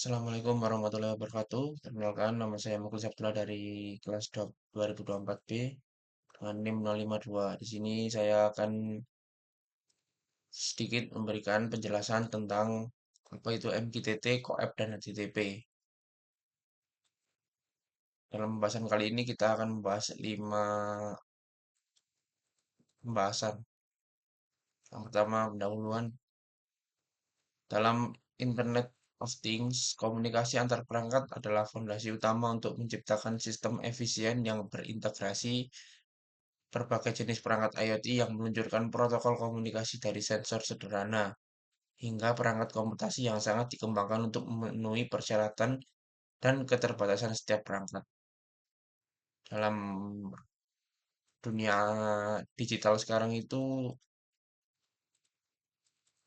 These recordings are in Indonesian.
Assalamualaikum warahmatullahi wabarakatuh. Perkenalkan, nama saya Mukul Sabtullah dari kelas 2024B dengan NIM 052. Di sini saya akan sedikit memberikan penjelasan tentang apa itu MQTT, COAP, dan HTTP. Dalam pembahasan kali ini kita akan membahas 5 pembahasan. Yang pertama, pendahuluan. Dalam Internet of Things, komunikasi antar perangkat adalah fondasi utama untuk menciptakan sistem efisien yang berintegrasi berbagai jenis perangkat IoT yang meluncurkan protokol komunikasi dari sensor sederhana hingga perangkat komputasi yang sangat dikembangkan untuk memenuhi persyaratan dan keterbatasan setiap perangkat. Dalam dunia digital sekarang itu,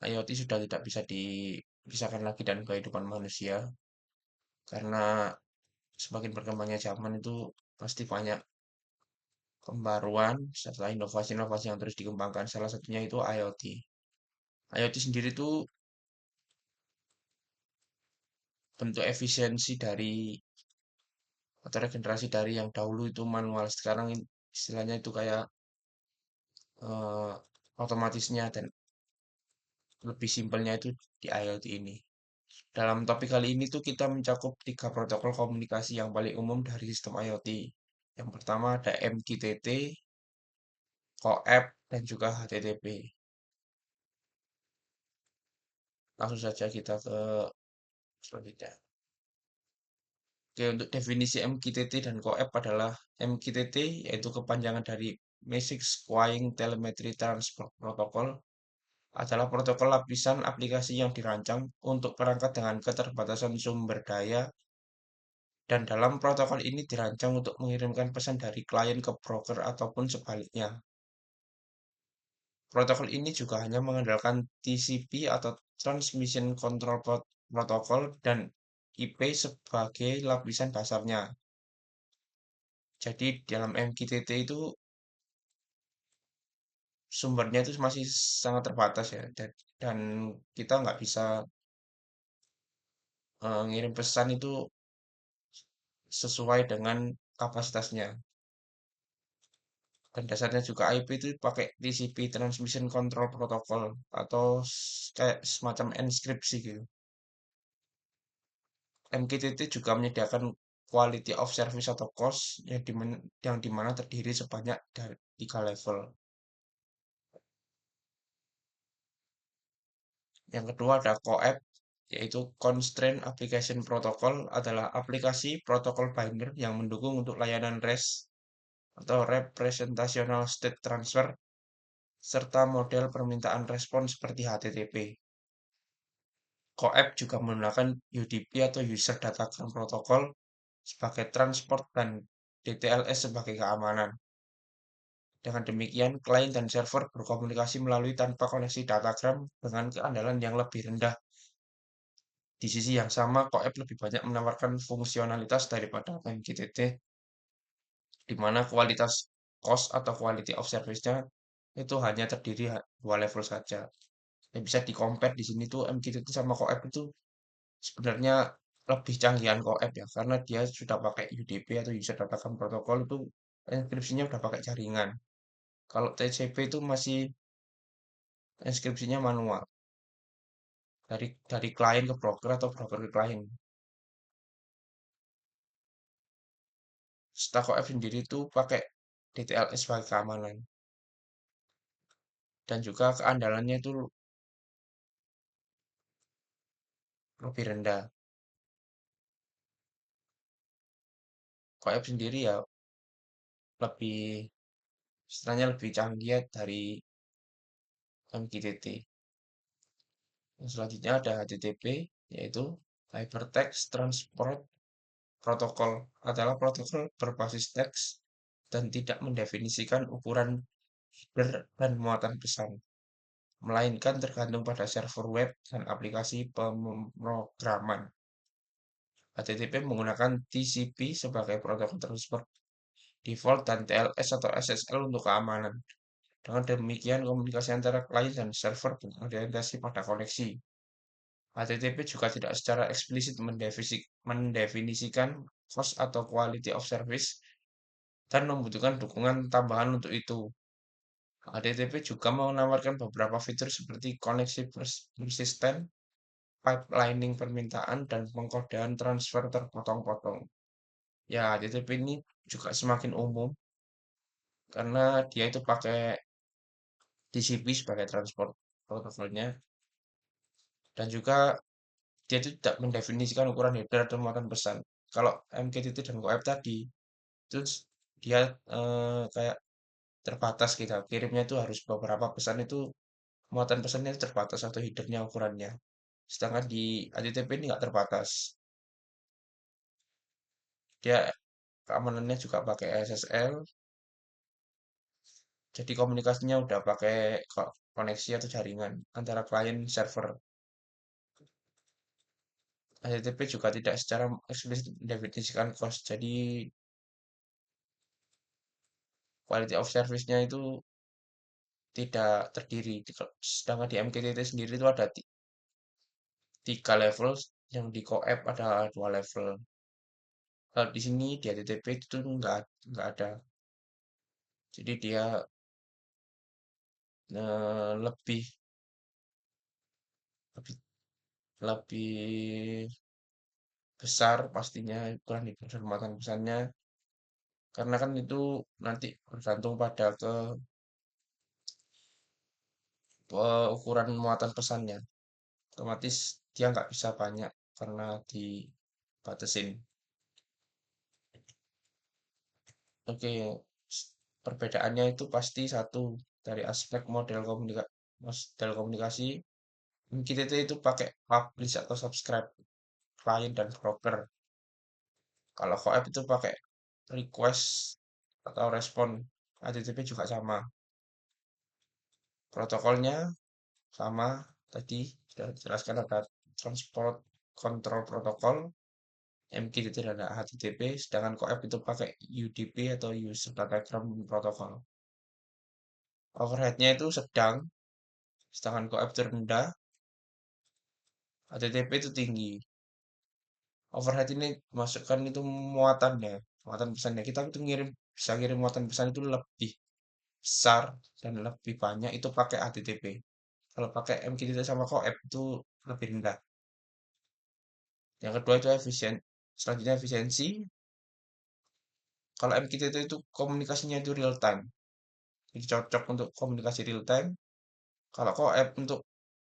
IoT sudah tidak bisa dipisahkan lagi dan kehidupan manusia, karena semakin berkembangnya zaman itu pasti banyak pembaruan serta inovasi-inovasi yang terus dikembangkan. Salah satunya itu IoT. IoT sendiri itu bentuk efisiensi dari atau regenerasi dari yang dahulu itu manual. Sekarang istilahnya itu kayak eh, otomatisnya dan lebih simpelnya itu di IoT ini. Dalam topik kali ini tuh kita mencakup tiga protokol komunikasi yang paling umum dari sistem IoT. Yang pertama ada MQTT, CoAP, dan juga HTTP. Langsung saja kita ke selanjutnya. Oke, untuk definisi MQTT dan CoAP adalah MQTT yaitu kepanjangan dari Message Queuing Telemetry Transport Protocol adalah protokol lapisan aplikasi yang dirancang untuk perangkat dengan keterbatasan sumber daya dan dalam protokol ini dirancang untuk mengirimkan pesan dari klien ke broker ataupun sebaliknya. Protokol ini juga hanya mengandalkan TCP atau Transmission Control Protocol dan IP sebagai lapisan dasarnya. Jadi dalam MQTT itu sumbernya itu masih sangat terbatas ya dan kita nggak bisa ngirim pesan itu sesuai dengan kapasitasnya. Dan dasarnya juga IP itu pakai TCP Transmission Control Protocol atau kayak semacam enkripsi gitu. MQTT juga menyediakan Quality of Service atau COS yang dimana terdiri sebanyak dari 3 level. Yang kedua ada CoAP, yaitu Constraint Application Protocol adalah aplikasi protokol binder yang mendukung untuk layanan REST atau Representational State Transfer serta model permintaan respon seperti HTTP. CoAP juga menggunakan UDP atau User Datagram Protocol sebagai transport dan DTLS sebagai keamanan. Dengan demikian, klien dan server berkomunikasi melalui tanpa koneksi datagram dengan keandalan yang lebih rendah. Di sisi yang sama, CoAP lebih banyak menawarkan fungsionalitas daripada MQTT, di mana kualitas cost atau quality of service-nya itu hanya terdiri 2 level saja. Yang bisa di-compare di sini tuh MQTT sama CoAP itu sebenarnya lebih canggihan CoAP ya, karena dia sudah pakai UDP atau User Datagram Protocol itu enkripsinya udah pakai jaringan. Kalau TCP itu masih enkripsinya manual dari klien ke broker atau broker ke klien. Stack OF sendiri itu pakai DTLS sebagai keamanan dan juga keandalannya itu lebih rendah. OF sendiri ya lebih istilahnya lebih canggih ya dari MQTT. Yang selanjutnya ada HTTP yaitu Hypertext Transport Protocol adalah protokol berbasis teks dan tidak mendefinisikan ukuran header dan muatan pesan, melainkan tergantung pada server web dan aplikasi pemrograman. HTTP menggunakan TCP sebagai protokol transport default dan TLS atau SSL untuk keamanan. Dengan demikian, komunikasi antara klien dan server berorientasi pada koneksi, HTTP juga tidak secara eksplisit mendefinisikan cost atau quality of service dan membutuhkan dukungan tambahan untuk itu. HTTP juga menawarkan beberapa fitur seperti koneksi persisten, pipelining permintaan, dan pengkodean transfer terpotong-potong. Ya, HTTP ini juga semakin umum karena dia itu pakai TCP sebagai transport protokolnya dan juga dia itu tidak mendefinisikan ukuran header dan muatan pesan. Kalau MQTT dan QF tadi itu dia kayak terbatas kita kirimnya itu harus beberapa pesan itu muatan pesannya itu terbatas atau headernya ukurannya. Sedangkan di HTTP ini nggak terbatas. Dia keamanannya juga pakai SSL. Jadi komunikasinya udah pakai koneksi atau jaringan antara klien server. HTTP juga tidak secara eksplisit mendefinisikan cost. Jadi quality of service-nya itu tidak terdiri. Sedangkan di MQTT sendiri itu ada tiga level, yang di CoAP ada dua level. Kalau di sini di HTTP itu nggak ada. Jadi dia lebih lebih lebih besar pastinya ukuran dan muatan pesannya karena kan itu nanti bergantung pada ukuran muatan pesannya. Otomatis dia nggak bisa banyak karena dibatasin. Oke, perbedaannya itu pasti satu dari aspek model komunikasi. Kita itu pakai publish atau subscribe klien dan broker. Kalau VoIP itu pakai request atau respon. HTTP juga sama. Protokolnya sama tadi sudah dijelaskan ada transport control protocol, MQTT dan HTTP, sedangkan CoAP itu pakai UDP atau User Datagram Protocol. Overheadnya itu sedang, sedangkan CoAP itu rendah, HTTP itu tinggi. Overhead ini masukkan itu muatannya, muatan pesannya. Kita itu bisa ngirim muatan pesan itu lebih besar dan lebih banyak itu pakai HTTP. Kalau pakai MQTT sama CoAP itu lebih rendah. Yang kedua itu selanjutnya efisiensi. Kalau MQTT itu komunikasinya itu real time. Jadi cocok untuk komunikasi real time. Kalau CoAP untuk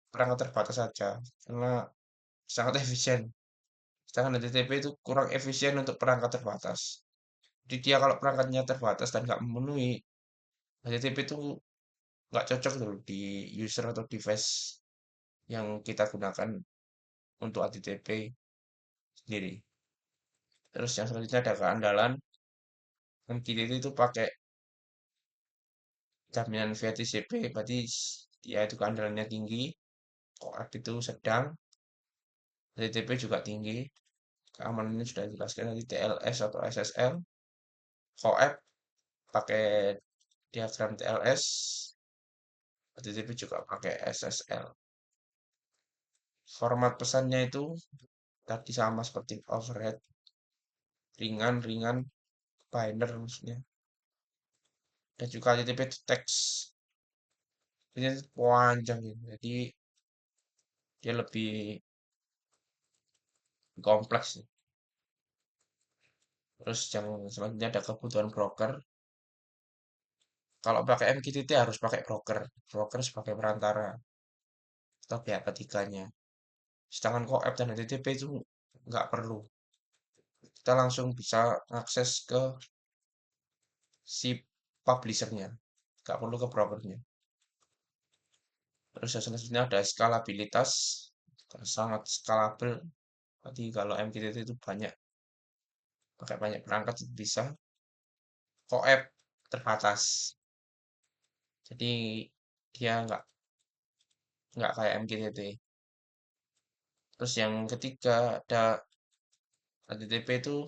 perangkat terbatas saja karena sangat efisien. Sedangkan HTTP itu kurang efisien untuk perangkat terbatas. Jadi dia kalau perangkatnya terbatas dan nggak memenuhi, HTTP itu nggak cocok tuh di user atau device yang kita gunakan untuk HTTP sendiri. Terus yang selanjutnya ada keandalan. MQTT itu pakai jaminan via TCP, berarti dia itu keandalannya tinggi. CoAP itu sedang, HTTP juga tinggi. Keamanannya sudah dijelaskan nanti TLS atau SSL. CoAP pakai diagram TLS, HTTP juga pakai SSL. Format pesannya itu tadi sama seperti overhead, ringan-ringan, binder maksudnya. Dan juga HTTP itu teks, ini panjang gitu. Jadi dia lebih kompleks. Terus yang selanjutnya ada kebutuhan broker. Kalau pakai MQTT harus pakai broker, broker sebagai perantara atau pihak ketiganya. Sedangkan CoAP dan HTTP itu nggak perlu. Kita langsung bisa akses ke si publishernya, nggak perlu ke brokernya. Terus yang selanjutnya ada skalabilitas, sangat skalabel. Berarti kalau MQTT itu pakai banyak perangkat itu bisa. CoAP terbatas, jadi dia nggak kayak MQTT. Terus yang ketiga ada HTTP itu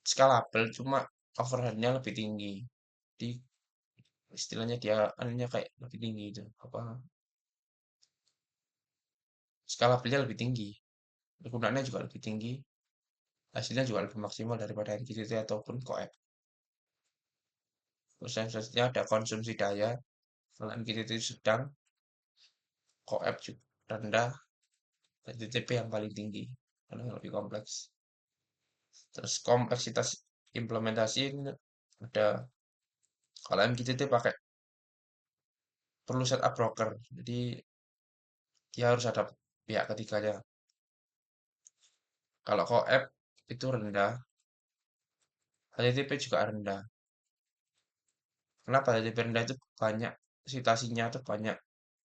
skalabel, cuma overheadnya lebih tinggi. Di istilahnya dia anunya kayak lebih tinggi itu apa scalability lebih tinggi, kegunaannya juga lebih tinggi, hasilnya juga lebih maksimal daripada MQTT ataupun Coep. Terus yang selanjutnya ada konsumsi daya, kalau MQTT sedang, Coep juga rendah, dan TTP yang paling tinggi, karena yang lebih kompleks. Terus kompleksitas implementasi ini ada, kalau MQTT pakai perlu setup broker, jadi dia harus ada pihak ketiganya. Kalau Coep itu rendah, HTTP juga rendah. Kenapa HTTP rendah itu banyak citasinya itu banyak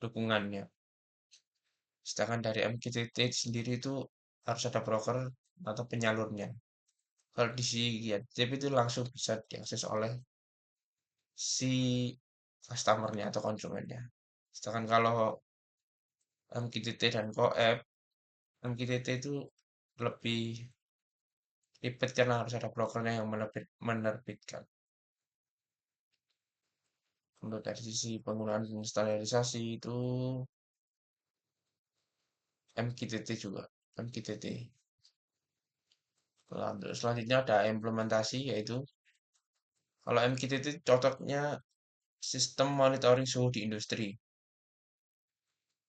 dukungannya. Sedangkan dari MQTT sendiri itu harus ada broker atau penyalurnya. Kalau di si HTTP itu langsung bisa diakses oleh si customernya atau konsumennya. Sedangkan kalau MQTT dan Coep, MQTT itu lebih ribet karena harus ada brokernya yang menerbitkan. Untuk dari sisi penggunaan standarisasi itu MQTT juga, MQTT. Untuk selanjutnya ada implementasi yaitu kalau MQTT cocoknya sistem monitoring suhu di industri.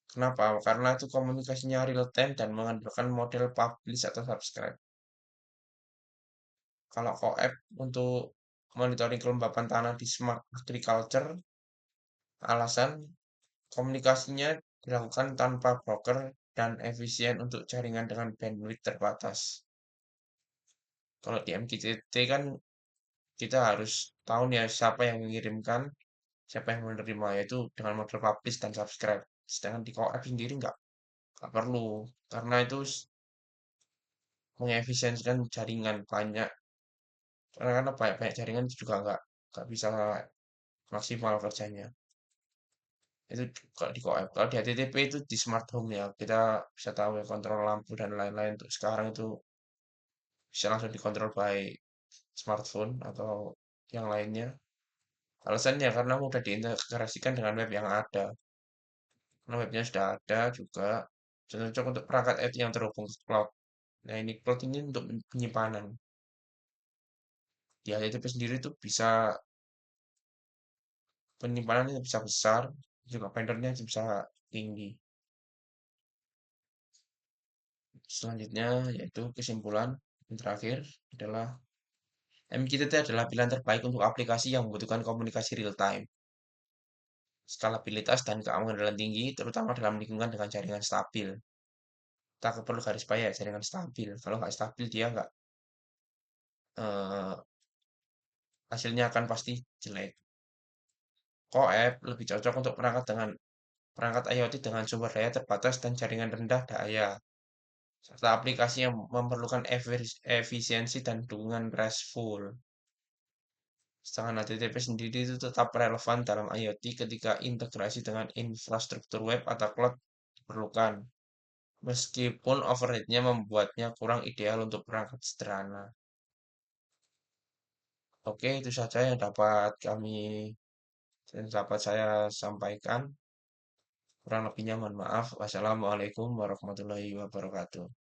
Kenapa? Karena itu komunikasinya real time dan mengandalkan model publish atau subscribe. Kalau Coep untuk monitoring kelembapan tanah di smart agriculture, alasan komunikasinya dilakukan tanpa broker dan efisien untuk jaringan dengan bandwidth terbatas. Kalau di MQTT kan kita harus tahu nih ya siapa yang mengirimkan, siapa yang menerima, yaitu dengan model publish dan subscribe. Sedangkan di Coep sendiri nggak perlu, karena itu mengefisiensikan jaringan banyak. Karena banyak-banyak jaringan itu juga nggak bisa maksimal kerjanya. Itu kalau di Coep. Kalau di HTTP itu di smart home ya, kita bisa tahu ya kontrol lampu dan lain-lain. Untuk sekarang itu bisa langsung dikontrol by smartphone atau yang lainnya. Alasannya karena mudah diintegrasikan dengan web yang ada. Karena webnya sudah ada juga, cocok untuk perangkat IT yang terhubung ke cloud. Nah ini cloud ini untuk penyimpanan. Di HTTP sendiri itu bisa penyimpanannya bisa besar, juga vendornya bisa tinggi. Selanjutnya yaitu kesimpulan yang terakhir adalah MQTT adalah pilihan terbaik untuk aplikasi yang membutuhkan komunikasi real time, skalabilitas dan keamanan tinggi, terutama dalam lingkungan dengan jaringan stabil. Kita perlu garis bawahi ya, jaringan stabil. Kalau nggak stabil dia nggak eh, hasilnya akan pasti jelek. Coep lebih cocok untuk perangkat IoT dengan sumber daya terbatas dan jaringan rendah daya, serta aplikasi yang memerlukan efisiensi dan dukungan RESTful. Sedangkan HTTP sendiri itu tetap relevan dalam IoT ketika integrasi dengan infrastruktur web atau cloud diperlukan, meskipun overhead-nya membuatnya kurang ideal untuk perangkat sederhana. Oke, itu saja yang dapat saya sampaikan. Kurang lebihnya mohon maaf. Wassalamualaikum warahmatullahi wabarakatuh.